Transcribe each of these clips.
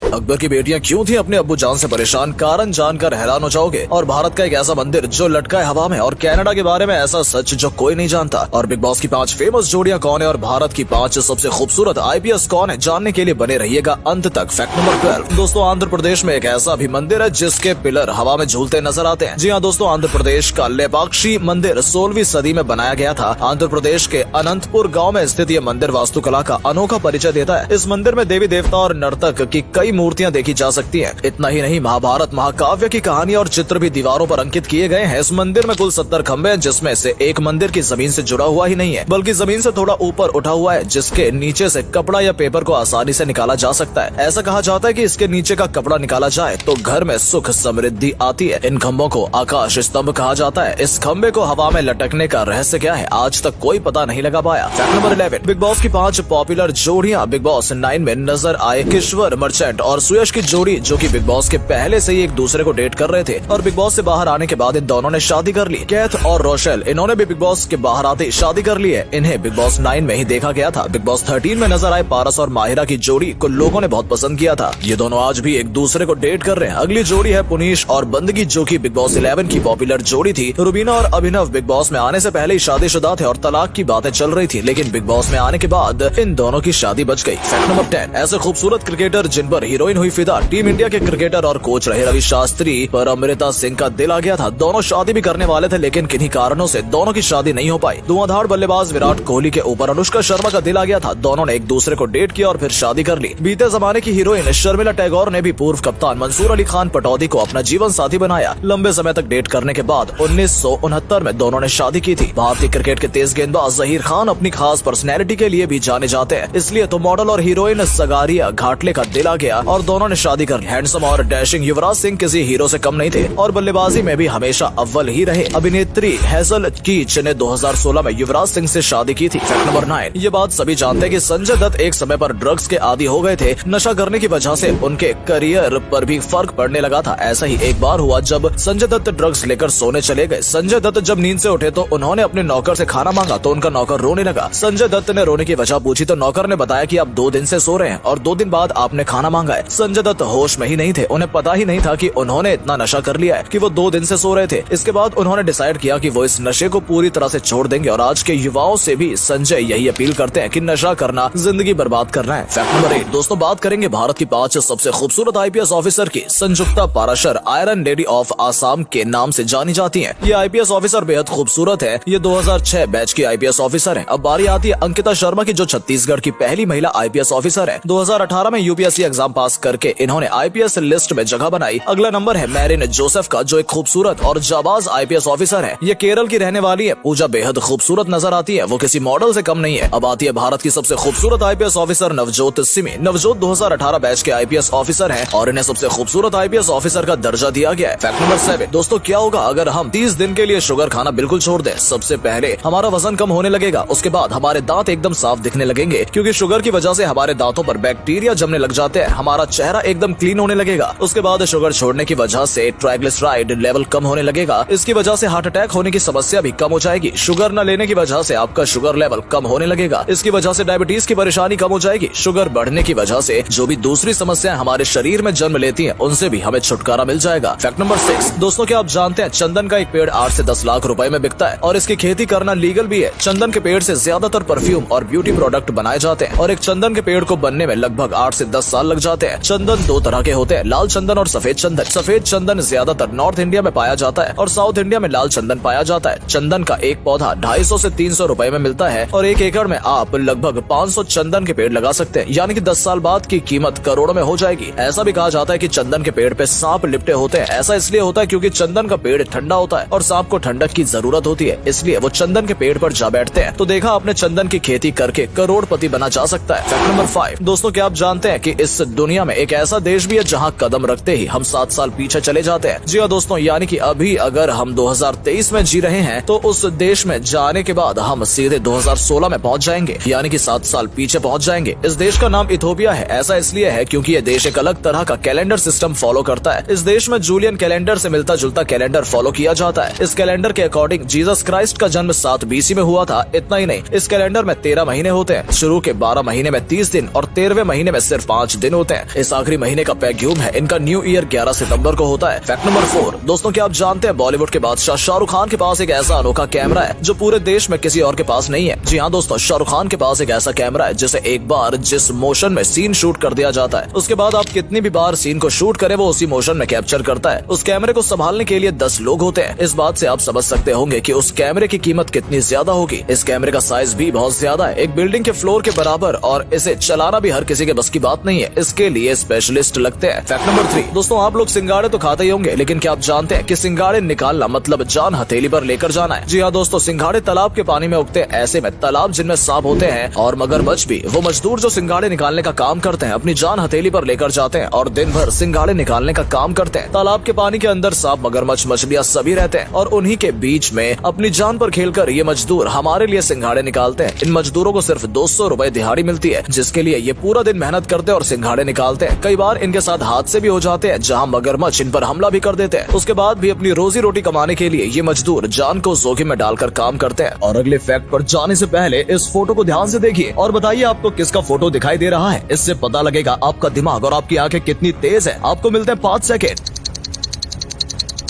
अकबर की बेटियां क्यों थी अपने अब्बू जान से परेशान, कारण जानकर हैरान हो जाओगे। और भारत का एक ऐसा मंदिर जो लटका है हवा में, और कनाडा के बारे में ऐसा सच जो कोई नहीं जानता। और बिग बॉस की 5 फेमस जोड़ियां कौन है और भारत की 5 सबसे खूबसूरत IPS कौन है, जानने के लिए बने रहिएगा अंत तक। फैक्ट नंबर 12 दोस्तों, आंध्र प्रदेश में एक ऐसा भी मंदिर है जिसके पिलर हवा में झूलते नजर आते हैं। जी हाँ दोस्तों, आंध्र प्रदेश का लेपाक्षी मंदिर 16वीं सदी में बनाया गया था। आंध्र प्रदेश के अनंतपुर गाँव में स्थित यह मंदिर वास्तुकला का अनोखा परिचय देता है। इस मंदिर में देवी देवता और नर्तक की कई मूर्तियां देखी जा सकती हैं। इतना ही नहीं, महाभारत महाकाव्य की कहानी और चित्र भी दीवारों पर अंकित किए गए हैं। इस मंदिर में कुल 70 खंबे हैं, जिसमें से एक मंदिर की जमीन से जुड़ा हुआ ही नहीं है, बल्कि जमीन से थोड़ा ऊपर उठा हुआ है, जिसके नीचे से कपड़ा या पेपर को आसानी से निकाला जा सकता है। ऐसा कहा जाता है कि इसके नीचे का कपड़ा निकाला जाए तो घर में सुख समृद्धि आती है। इन खंभों को आकाश स्तंभ कहा जाता है। इस खंबे को हवा में लटकने का रहस्य क्या है, आज तक कोई पता नहीं लगा पाया। फैक्ट नंबर 11 बिग बॉस की 5 पॉपुलर जोड़ियां बिग बॉस 9 में नजर आए। किश्वर मर्चेंट और सुयश की जोड़ी, जो कि बिग बॉस के पहले से ही एक दूसरे को डेट कर रहे थे, और बिग बॉस से बाहर आने के बाद इन दोनों ने शादी कर ली। कैथ और रोशेल, इन्होंने भी बिग बॉस के बाहर आते शादी कर ली है। इन्हें बिग बॉस 9 में ही देखा गया था। बिग बॉस 13 में नजर आए पारस और माहिरा की जोड़ी को लोगों ने बहुत पसंद किया था। ये दोनों आज भी एक दूसरे को डेट कर रहे हैं। अगली जोड़ी है पुनीश और बंदगी, जो की बिग बॉस 11 की पॉपुलर जोड़ी थी। रुबीना और अभिनव बिग बॉस में आने से पहले ही शादीशुदा थे और तलाक की बातें चल रही थी, लेकिन बिग बॉस में आने के बाद इन दोनों की शादी बच गई। फैक्ट नंबर 10 ऐसे खूबसूरत क्रिकेटर जिन पर हीरोइन हुई फिदा। टीम इंडिया के क्रिकेटर और कोच रहे रवि शास्त्री पर अमृता सिंह का दिल आ गया था। दोनों शादी भी करने वाले थे, लेकिन किन्हीं कारणों से दोनों की शादी नहीं हो पाई। धुआंधार बल्लेबाज विराट कोहली के ऊपर अनुष्का शर्मा का दिल आ गया था। दोनों ने एक दूसरे को डेट किया और फिर शादी कर ली। बीते जमाने की हीरोइन शर्मिला टैगोर ने भी पूर्व कप्तान मंसूर अली खान पटौदी को अपना जीवन साथी बनाया। लंबे समय तक डेट करने के बाद 1969 में दोनों ने शादी की थी। भारतीय क्रिकेट के तेज गेंदबाज जहीर खान अपनी खास पर्सनैलिटी के लिए भी जाने जाते हैं, इसलिए तो मॉडल और हीरोइन सगारिया घाटले का दिल आ गया और दोनों ने शादी कर ली। हैंडसम और डैशिंग युवराज सिंह किसी हीरो से कम नहीं थे और बल्लेबाजी में भी हमेशा अव्वल ही रहे। अभिनेत्री हेजल कीच ने 2016 में युवराज सिंह से शादी की थी। फैक्ट नंबर 9 ये बात सभी जानते हैं कि संजय दत्त एक समय पर ड्रग्स के आदी हो गए थे। नशा करने की वजह से उनके करियर पर भी फर्क पड़ने लगा था। ऐसा ही एक बार हुआ जब संजय दत्त ड्रग्स लेकर सोने चले गए। संजय दत्त जब नींद से उठे तो उन्होंने अपने नौकर से खाना मांगा तो उनका नौकर रोने लगा। संजय दत्त ने रोने की वजह पूछी तो नौकर ने बताया कि आप 2 दिन से सो रहे हैं और 2 दिन बाद आपने खाना मांगा है। संजय दत्त होश में ही नहीं थे। उन्हें पता ही नहीं था कि उन्होंने इतना नशा कर लिया है कि वो 2 दिन से सो रहे थे। इसके बाद उन्होंने डिसाइड किया कि वो इस नशे को पूरी तरह से छोड़ देंगे और आज के युवाओं से भी संजय यही अपील करते हैं कि नशा करना जिंदगी बर्बाद करना है। फैक्ट नंबर 8 दोस्तों, बात करेंगे भारत की 5 सबसे खूबसूरत IPS ऑफिसर की। Sanjukta Parashar iron lady of Assam के नाम से जानी जाती है। ये IPS ऑफिसर बेहद खूबसूरत है। ये 2006 बैच की IPS ऑफिसर है। अब बारी आती है अंकिता शर्मा की, जो छत्तीसगढ़ की पहली महिला IPS ऑफिसर है। 2018 में UPSC एग्जाम पास करके इन्होंने IPS लिस्ट में जगह बनाई। अगला नंबर है मैरिन जोसेफ का, जो एक खूबसूरत और जाबाज IPS ऑफिसर है। ये केरल की रहने वाली है। पूजा बेहद खूबसूरत नजर आती है, वो किसी मॉडल से कम नहीं है। अब आती है भारत की सबसे खूबसूरत IPS officer Navjot Simi. Navjot 2018 batch के IPS ऑफिसर है और इन्हें सबसे खूबसूरत IPS ऑफिसर का दर्जा दिया गया है। फैक्ट नंबर 7 दोस्तों, क्या होगा अगर हम 30 दिन के लिए शुगर खाना बिल्कुल छोड़ दें? सबसे पहले हमारा वजन कम होने लगेगा, उसके बाद हमारे दांत एकदम साफ दिखने लगेंगे, क्योंकि शुगर की वजह से हमारे दांतों पर बैक्टीरिया जमने लग जाते हैं। हमारा चेहरा एकदम क्लीन होने लगेगा। उसके बाद शुगर छोड़ने की वजह से ट्राइग्लिसराइड लेवल कम होने लगेगा। इसकी वजह से हार्ट अटैक होने की समस्या भी कम हो जाएगी। शुगर न लेने की वजह से आपका शुगर लेवल कम होने लगेगा। इसकी वजह से डायबिटीज की परेशानी कम हो जाएगी। शुगर बढ़ने की वजह से जो भी दूसरी समस्याएं हमारे शरीर में जन्म लेती हैं, उनसे भी हमें छुटकारा मिल जाएगा। फैक्ट नंबर 6 दोस्तों, क्या आप जानते हैं चंदन का एक पेड़ 8 से 10 लाख रुपए में बिकता है और इसकी खेती करना लीगल भी है। चंदन के पेड़ से ज्यादातर परफ्यूम और ब्यूटी प्रोडक्ट बनाए जाते हैं और एक चंदन के पेड़ को बनने में लगभग 8 से 10 साल लग जाते हैं। चंदन 2 तरह के होते हैं, लाल चंदन और सफेद चंदन। सफेद चंदन ज्यादातर नॉर्थ इंडिया में पाया जाता है और साउथ इंडिया में लाल चंदन पाया जाता है। चंदन का एक पौधा 250 से 300 रुपए में मिलता है और 1 एकड़ में आप लगभग 500 चंदन के पेड़ लगा सकते हैं, यानी कि 10 साल बाद की कीमत करोड़ों में हो जाएगी। ऐसा भी कहा जाता है कि चंदन के पेड़ पे सांप लिपटे होते हैं। ऐसा इसलिए होता है क्योंकि चंदन का पेड़ ठंडा होता है और सांप को ठंडक की जरूरत होती है, इसलिए वो चंदन के पेड़ पर जा बैठते हैं। तो देखा आपने, चंदन की खेती करके करोड़पति बना जा सकता है। फैक्ट नंबर 5 दोस्तों, क्या आप जानते हैं कि इस दुनिया में एक ऐसा देश भी है जहाँ कदम रखते ही हम 7 साल पीछे चले जाते हैं? जी हाँ दोस्तों, यानी कि अभी अगर हम 2023 में जी रहे हैं तो उस देश में जाने के बाद हम सीधे 2016 में पहुंच जाएंगे, यानी कि 7 साल पीछे पहुंच जाएंगे। इस देश का नाम इथोपिया है। ऐसा इसलिए है क्योंकि ये देश एक अलग तरह का कैलेंडर सिस्टम फॉलो करता है। इस देश में जूलियन कैलेंडर से मिलता जुलता कैलेंडर फॉलो किया जाता है। इस कैलेंडर के अकॉर्डिंग जीसस क्राइस्ट का जन्म 7 BC में हुआ था। इतना ही नहीं, इस कैलेंडर में 13 महीने होते हैं। शुरू के 12 महीने में 30 दिन और 13वें महीने में सिर्फ 5 दिन होते हैं। इस आखिरी महीने का पैग्यूम है। इनका न्यू ईयर 11 सितंबर को होता है। फैक्ट नंबर 4 दोस्तों, क्या आप जानते हैं बॉलीवुड के बादशाह शाहरुख खान के पास एक ऐसा अनोखा कैमरा है जो पूरे देश में किसी और के पास नहीं है। जी हाँ दोस्तों, शाहरुख खान के पास एक ऐसा कैमरा है जिसे एक बार जिस मोशन में सीन शूट कर दिया जाता है, उसके बाद आप कितनी भी बार सीन को शूट करें वो उसी मोशन में कैप्चर करता है। उस कैमरे को संभालने के लिए 10 लोग होते हैं। इस बात से आप समझ सकते होंगे कि उस कैमरे की कीमत कितनी ज्यादा होगी। इस कैमरे का साइज भी बहुत ज्यादा है, एक बिल्डिंग के फ्लोर के बराबर, और इसे चलाना भी हर किसी के बस की बात नहीं है। इसके लिए स्पेशलिस्ट लगते हैं। फैक्ट नंबर 3 दोस्तों, आप लोग सिंगाड़े तो खाते ही होंगे, लेकिन क्या आप जानते हैं कि सिंगाड़े निकालना मतलब जान हथेली पर लेकर जाना है। जी हाँ दोस्तों, सिंगाड़े तालाब के पानी में उगते हैं। ऐसे में तालाब जिनमें सांप होते हैं और मगरमच्छ भी, वो मजदूर जो सिंगाड़े निकालने का काम करते हैं अपनी जान हथेली पर लेकर जाते हैं और दिन भर सिंगाड़े निकालने का काम करते हैं। तालाब के पानी के अंदर सांप, मगरमच्छ, मछलियाँ सभी रहते हैं और उन्हीं के बीच में अपनी जान पर खेलकर ये मजदूर हमारे लिए सिंगाड़े निकालते हैं। इन मजदूरों को सिर्फ 200 रुपए दिहाड़ी मिलती है, जिसके लिए ये पूरा दिन मेहनत करते हैं और सिंगाड़े निकालते हैं। कई बार इनके साथ हादसे भी हो जाते हैं जहाँ मगरमच्छ इन पर हमला भी कर देते हैं। उसके बाद भी अपनी रोजी रोटी कमाने के लिए ये मजदूर जान को जोखिम में डालकर काम करते हैं। और अगले फैक्ट पर जाने से पहले इस फोटो को ध्यान से देखिए और बताइए आपको किसका फोटो दिखाई दे रहा है। इससे पता लगेगा आपका दिमाग और आपकी आंखें कितनी तेज है। आपको मिलते हैं 5 सेकेंड।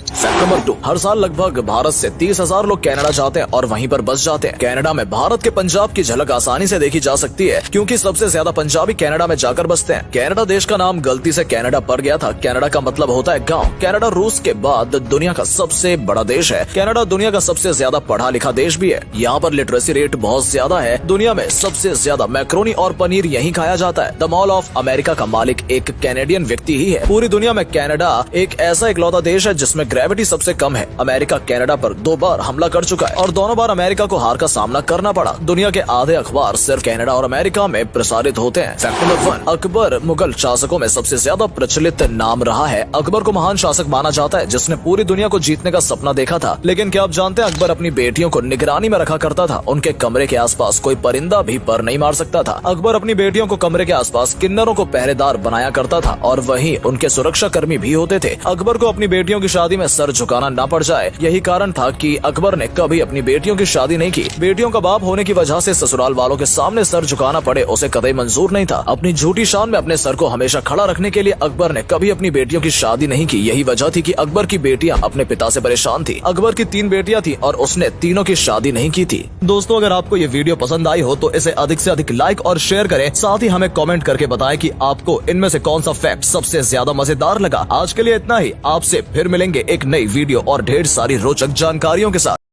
फैक्ट नंबर 2, हर साल लगभग भारत से 30,000 लोग कनाडा जाते हैं और वहीं पर बस जाते हैं। कनाडा में भारत के पंजाब की झलक आसानी से देखी जा सकती है, क्योंकि सबसे ज्यादा पंजाबी कनाडा में जाकर बसते हैं। कनाडा देश का नाम गलती से कनाडा पड़ गया था। कनाडा का मतलब होता है गांव। कनाडा रूस के बाद दुनिया का सबसे बड़ा देश है। कनाडा दुनिया का सबसे ज्यादा पढ़ा लिखा देश भी है। यहाँ पर लिटरेसी रेट बहुत ज्यादा है। दुनिया में सबसे ज्यादा मैक्रोनी और पनीर यहीं खाया जाता है। द मॉल ऑफ अमेरिका का मालिक एक कैनेडियन व्यक्ति ही है। पूरी दुनिया में कनाडा एक ऐसा इकलौता देश है जिसमें ग्रेविटी सबसे कम है। अमेरिका कनाडा पर 2 बार हमला कर चुका है और दोनों बार अमेरिका को हार का सामना करना पड़ा। दुनिया के आधे अखबार सिर्फ कनाडा और अमेरिका में प्रसारित होते हैं। फैक्ट नंबर 1, अकबर मुगल शासकों में सबसे ज्यादा प्रचलित नाम रहा है। अकबर को महान शासक माना जाता है जिसने पूरी दुनिया को जीतने का सपना देखा था। लेकिन क्या आप जानते हैं अकबर अपनी बेटियों को निगरानी में रखा करता था। उनके कमरे के आसपास कोई परिंदा भी पर नहीं मार सकता था। अकबर अपनी बेटियों को कमरे के आसपास किन्नरों को पहरेदार बनाया करता था और वहीं उनके सुरक्षा कर्मी भी होते थे। अकबर को अपनी बेटियों की शादी में सर झुकाना न पड़ जाए, यही कारण था कि अकबर ने कभी अपनी बेटियों की शादी नहीं की। बेटियों का बाप होने की वजह से ससुराल वालों के सामने सर झुकाना पड़े उसे कतई मंजूर नहीं था। अपनी झूठी शान में अपने सर को हमेशा खड़ा रखने के लिए अकबर ने कभी अपनी बेटियों की शादी नहीं की। यही वजह थी कि अकबर की बेटियां अपने पिता से परेशान थी। अकबर की 3 बेटियां थी और उसने तीनों की शादी नहीं की थी। दोस्तों, अगर आपको ये वीडियो पसंद आई हो तो इसे अधिक से अधिक लाइक और शेयर करें। साथ ही हमें कमेंट करके बताएं कि आपको इनमें से कौन सा फैक्ट सबसे ज्यादा मजेदार लगा। आज के लिए इतना ही। आपसे फिर मिलेंगे एक नई वीडियो और ढेर सारी रोचक जानकारियों के साथ।